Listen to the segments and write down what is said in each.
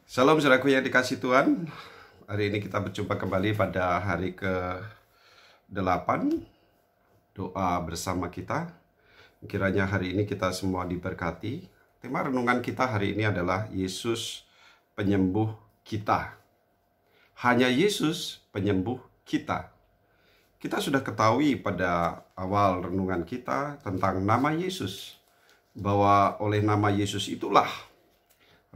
Shalom saudaraku yang dikasih Tuhan. Hari ini kita berjumpa kembali pada hari ke-8 doa bersama kita. Kiranya hari ini kita semua diberkati. Tema renungan kita hari ini adalah Yesus penyembuh kita. Hanya Yesus penyembuh kita. Kita sudah ketahui pada awal renungan kita tentang nama Yesus, bahwa oleh nama Yesus itulah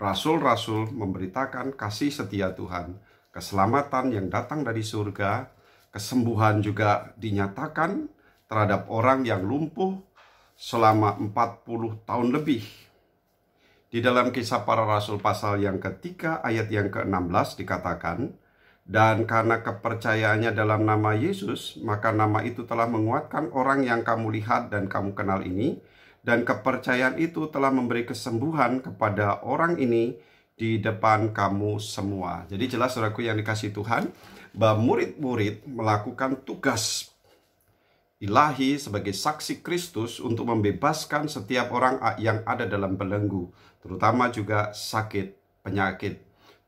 rasul-rasul memberitakan kasih setia Tuhan, keselamatan yang datang dari surga, kesembuhan juga dinyatakan terhadap orang yang lumpuh selama 40 tahun lebih. Di dalam Kisah Para Rasul pasal yang ketiga ayat yang ke-16 dikatakan, dan karena kepercayaannya dalam nama Yesus, maka nama itu telah menguatkan orang yang kamu lihat dan kamu kenal ini, dan kepercayaan itu telah memberi kesembuhan kepada orang ini di depan kamu semua. Jadi jelas saudaraku yang dikasih Tuhan, bahwa murid-murid melakukan tugas ilahi sebagai saksi Kristus untuk membebaskan setiap orang yang ada dalam belenggu, terutama juga sakit, penyakit.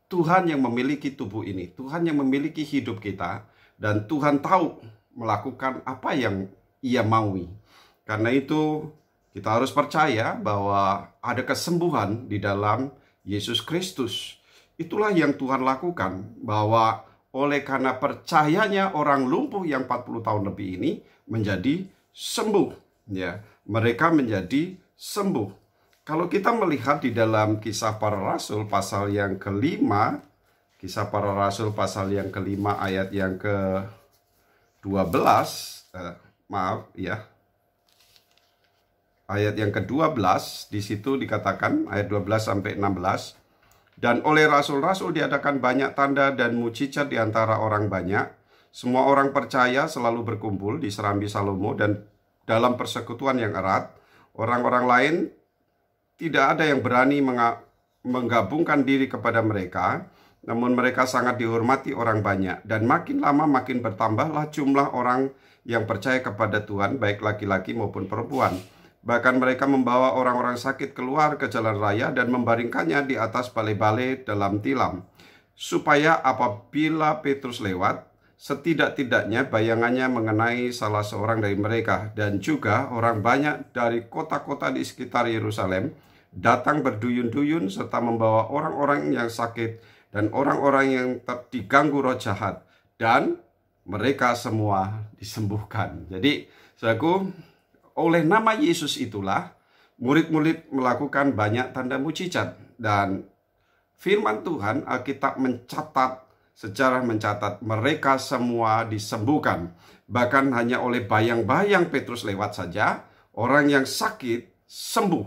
Tuhan yang memiliki tubuh ini, Tuhan yang memiliki hidup kita, dan Tuhan tahu melakukan apa yang Ia maui. Karena itu kita harus percaya bahwa ada kesembuhan di dalam Yesus Kristus. Itulah yang Tuhan lakukan, bahwa oleh karena percayanya orang lumpuh yang 40 tahun lebih ini menjadi sembuh. Ya, mereka menjadi sembuh. Kalau kita melihat di dalam Kisah Para Rasul pasal yang kelima, Kisah Para Rasul pasal yang kelima ayat yang ke-12, ayat yang ke-12, di situ dikatakan ayat 12 sampai 16, dan oleh rasul-rasul diadakan banyak tanda dan mujizat di antara orang banyak. Semua orang percaya selalu berkumpul di serambi Salomo dan dalam persekutuan yang erat. Orang-orang lain tidak ada yang berani menggabungkan diri kepada mereka, namun mereka sangat dihormati orang banyak. Dan makin lama makin bertambahlah jumlah orang yang percaya kepada Tuhan, baik laki-laki maupun perempuan. Bahkan mereka membawa orang-orang sakit keluar ke jalan raya dan membaringkannya di atas balai-balai dalam tilam, supaya apabila Petrus lewat, setidak-tidaknya bayangannya mengenai salah seorang dari mereka. Dan juga orang banyak dari kota-kota di sekitar Yerusalem datang berduyun-duyun serta membawa orang-orang yang sakit dan orang-orang yang diganggu roh jahat, dan mereka semua disembuhkan. Jadi, saudaraku, oleh nama Yesus itulah murid-murid melakukan banyak tanda mujizat, dan firman Tuhan Alkitab secara mencatat mereka semua disembuhkan. Bahkan hanya oleh bayang-bayang Petrus lewat saja orang yang sakit sembuh.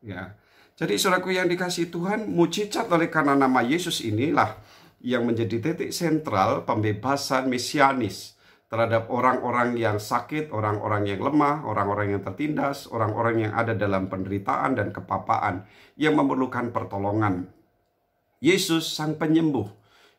Ya. Jadi saudaraku yang dikasih Tuhan, mujizat oleh karena nama Yesus inilah yang menjadi titik sentral pembebasan mesianis terhadap orang-orang yang sakit, orang-orang yang lemah, orang-orang yang tertindas, orang-orang yang ada dalam penderitaan dan kepapaan yang memerlukan pertolongan. Yesus sang penyembuh.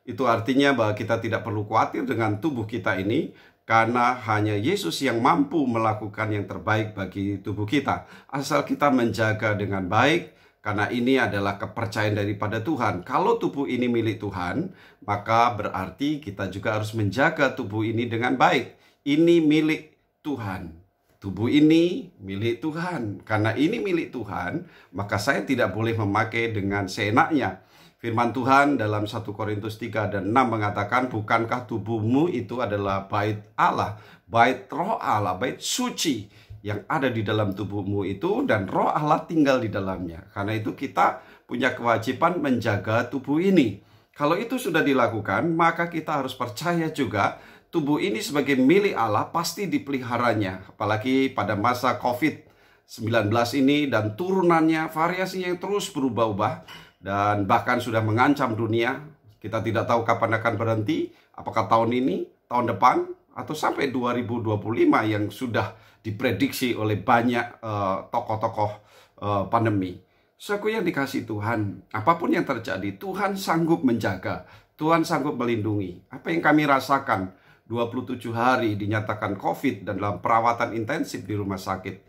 Itu artinya bahwa kita tidak perlu khawatir dengan tubuh kita ini, karena hanya Yesus yang mampu melakukan yang terbaik bagi tubuh kita. Asal kita menjaga dengan baik, karena ini adalah kepercayaan daripada Tuhan. Kalau tubuh ini milik Tuhan, maka berarti kita juga harus menjaga tubuh ini dengan baik. Ini milik Tuhan. Tubuh ini milik Tuhan. Karena ini milik Tuhan, maka saya tidak boleh memakai dengan seenaknya. Firman Tuhan dalam 1 Korintus 3 dan 6 mengatakan, bukankah tubuhmu itu adalah bait Allah, bait roh Allah, bait suci yang ada di dalam tubuhmu itu, dan roh Allah tinggal di dalamnya. Karena itu kita punya kewajiban menjaga tubuh ini. Kalau itu sudah dilakukan, maka kita harus percaya juga tubuh ini sebagai milik Allah pasti dipeliharanya. Apalagi pada masa COVID-19 ini dan turunannya, variasinya yang terus berubah-ubah dan bahkan sudah mengancam dunia. Kita tidak tahu kapan akan berhenti, apakah tahun ini, tahun depan, atau sampai 2025 yang sudah diprediksi oleh banyak tokoh-tokoh pandemi. Saudaraku yang dikasih Tuhan, apapun yang terjadi, Tuhan sanggup menjaga, Tuhan sanggup melindungi. Apa yang kami rasakan 27 hari dinyatakan COVID dan dalam perawatan intensif di rumah sakit,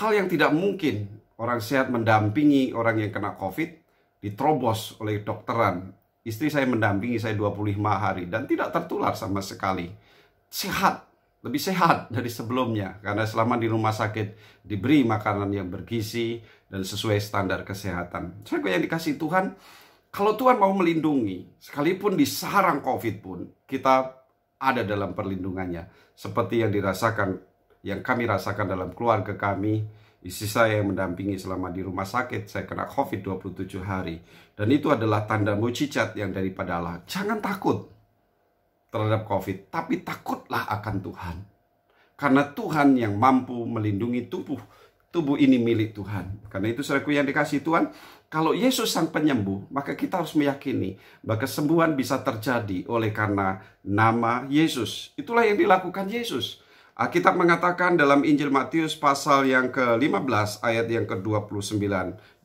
hal yang tidak mungkin orang sehat mendampingi orang yang kena COVID, diterobos oleh dokteran. Istri saya mendampingi saya 25 hari dan tidak tertular sama sekali. Sehat, lebih sehat dari sebelumnya. Karena selama di rumah sakit diberi makanan yang bergizi dan sesuai standar kesehatan. Saya yang dikasih Tuhan, kalau Tuhan mau melindungi, sekalipun di sarang COVID pun, kita ada dalam perlindungannya. Seperti yang kami rasakan dalam keluarga kami. Istri saya yang mendampingi selama di rumah sakit, saya kena COVID 27 hari. Dan itu adalah tanda mujizat yang daripada Allah. Jangan takut terhadap COVID, tapi takutlah akan Tuhan. Karena Tuhan yang mampu melindungi tubuh. Tubuh ini milik Tuhan. Karena itu saudaraku yang dikasih Tuhan, kalau Yesus sang penyembuh, maka kita harus meyakini bahwa kesembuhan bisa terjadi oleh karena nama Yesus. Itulah yang dilakukan Yesus. Alkitab mengatakan dalam Injil Matius pasal yang ke-15 ayat yang ke-29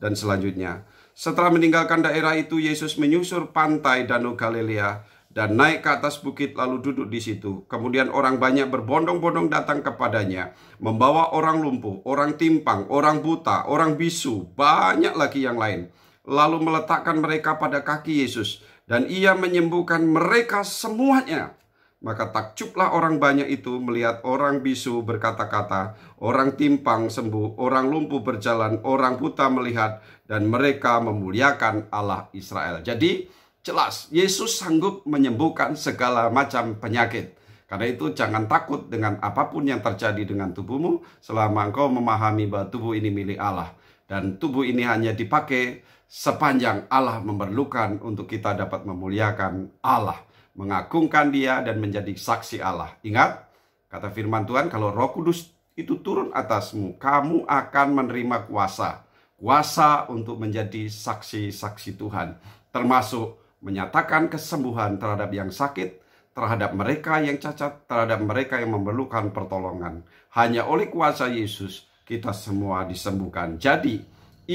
dan selanjutnya. Setelah meninggalkan daerah itu, Yesus menyusur pantai Danau Galilea dan naik ke atas bukit lalu duduk di situ. Kemudian orang banyak berbondong-bondong datang kepadanya, membawa orang lumpuh, orang timpang, orang buta, orang bisu, banyak lagi yang lain. Lalu meletakkan mereka pada kaki Yesus dan ia menyembuhkan mereka semuanya. Maka takjublah orang banyak itu melihat orang bisu berkata-kata, orang timpang sembuh, orang lumpuh berjalan, orang buta melihat, dan mereka memuliakan Allah Israel. Jadi jelas, Yesus sanggup menyembuhkan segala macam penyakit. Karena itu jangan takut dengan apapun yang terjadi dengan tubuhmu selama engkau memahami bahwa tubuh ini milik Allah. Dan tubuh ini hanya dipakai sepanjang Allah memerlukan untuk kita dapat memuliakan Allah, mengagungkan Dia dan menjadi saksi Allah. Ingat, kata firman Tuhan, kalau Roh Kudus itu turun atasmu, kamu akan menerima kuasa. Kuasa untuk menjadi saksi-saksi Tuhan. Termasuk menyatakan kesembuhan terhadap yang sakit, terhadap mereka yang cacat, terhadap mereka yang memerlukan pertolongan. Hanya oleh kuasa Yesus kita semua disembuhkan. Jadi,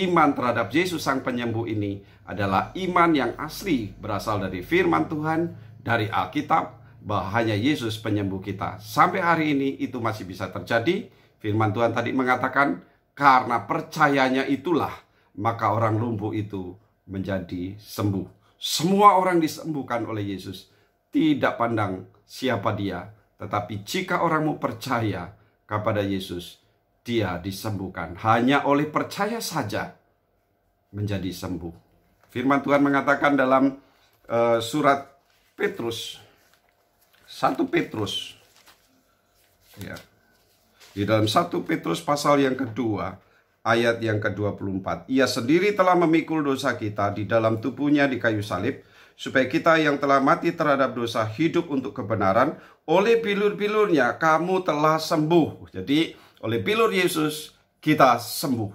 iman terhadap Yesus sang penyembuh ini adalah iman yang asli, berasal dari firman Tuhan, dari Alkitab, bahwa hanya Yesus penyembuh kita. Sampai hari ini itu masih bisa terjadi. Firman Tuhan tadi mengatakan, karena percayanya itulah, maka orang lumpuh itu menjadi sembuh. Semua orang disembuhkan oleh Yesus. Tidak pandang siapa dia. Tetapi jika orang mau percaya kepada Yesus, dia disembuhkan. Hanya oleh percaya saja menjadi sembuh. Firman Tuhan mengatakan dalam surat Petrus, 1 Petrus, ya, di dalam 1 Petrus pasal yang kedua, ayat yang ke-24. Ia sendiri telah memikul dosa kita di dalam tubuhnya di kayu salib, supaya kita yang telah mati terhadap dosa hidup untuk kebenaran. Oleh bilur-bilurnya kamu telah sembuh. Jadi oleh bilur Yesus kita sembuh.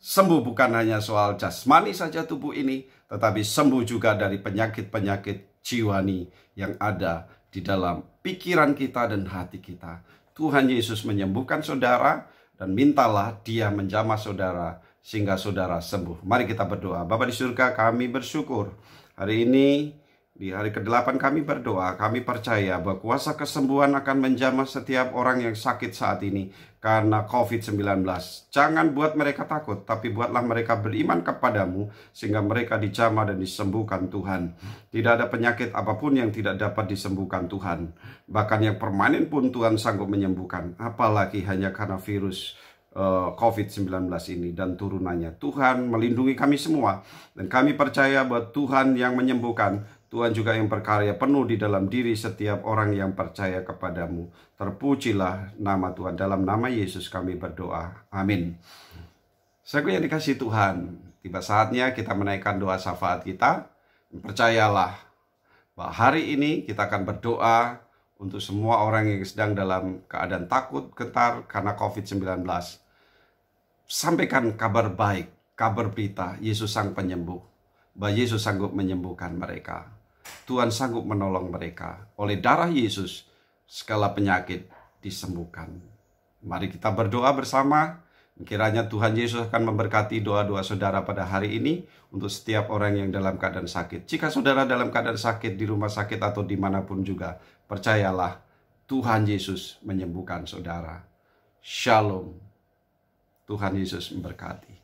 Sembuh bukan hanya soal jasmani saja tubuh ini, tetapi sembuh juga dari penyakit-penyakit jiwani yang ada di dalam pikiran kita dan hati kita. Tuhan Yesus menyembuhkan saudara dan mintalah Dia menjamah saudara sehingga saudara sembuh. Mari kita berdoa. Bapa di surga, kami bersyukur hari ini, di hari ke-8 kami berdoa, kami percaya bahwa kuasa kesembuhan akan menjamah setiap orang yang sakit saat ini karena COVID-19. Jangan buat mereka takut, tapi buatlah mereka beriman kepadamu sehingga mereka dijamah dan disembuhkan Tuhan. Tidak ada penyakit apapun yang tidak dapat disembuhkan Tuhan. Bahkan yang permanen pun Tuhan sanggup menyembuhkan. Apalagi hanya karena virus COVID-19 ini dan turunannya. Tuhan melindungi kami semua. Dan kami percaya bahwa Tuhan yang menyembuhkan, Tuhan juga yang berkarya penuh di dalam diri setiap orang yang percaya kepadamu. Terpujilah nama Tuhan. Dalam nama Yesus kami berdoa. Amin. Saya yang dikasih Tuhan, tiba saatnya kita menaikkan doa syafaat kita. Percayalah bahwa hari ini kita akan berdoa untuk semua orang yang sedang dalam keadaan takut, gentar karena COVID-19. Sampaikan kabar baik, kabar berita, Yesus sang penyembuh. Bahwa Yesus sanggup menyembuhkan mereka. Tuhan sanggup menolong mereka. Oleh darah Yesus, segala penyakit disembuhkan. Mari kita berdoa bersama. Kiranya Tuhan Yesus akan memberkati doa-doa saudara pada hari ini untuk setiap orang yang dalam keadaan sakit. Jika saudara dalam keadaan sakit di rumah sakit atau dimanapun juga, percayalah Tuhan Yesus menyembuhkan saudara. Shalom. Tuhan Yesus memberkati.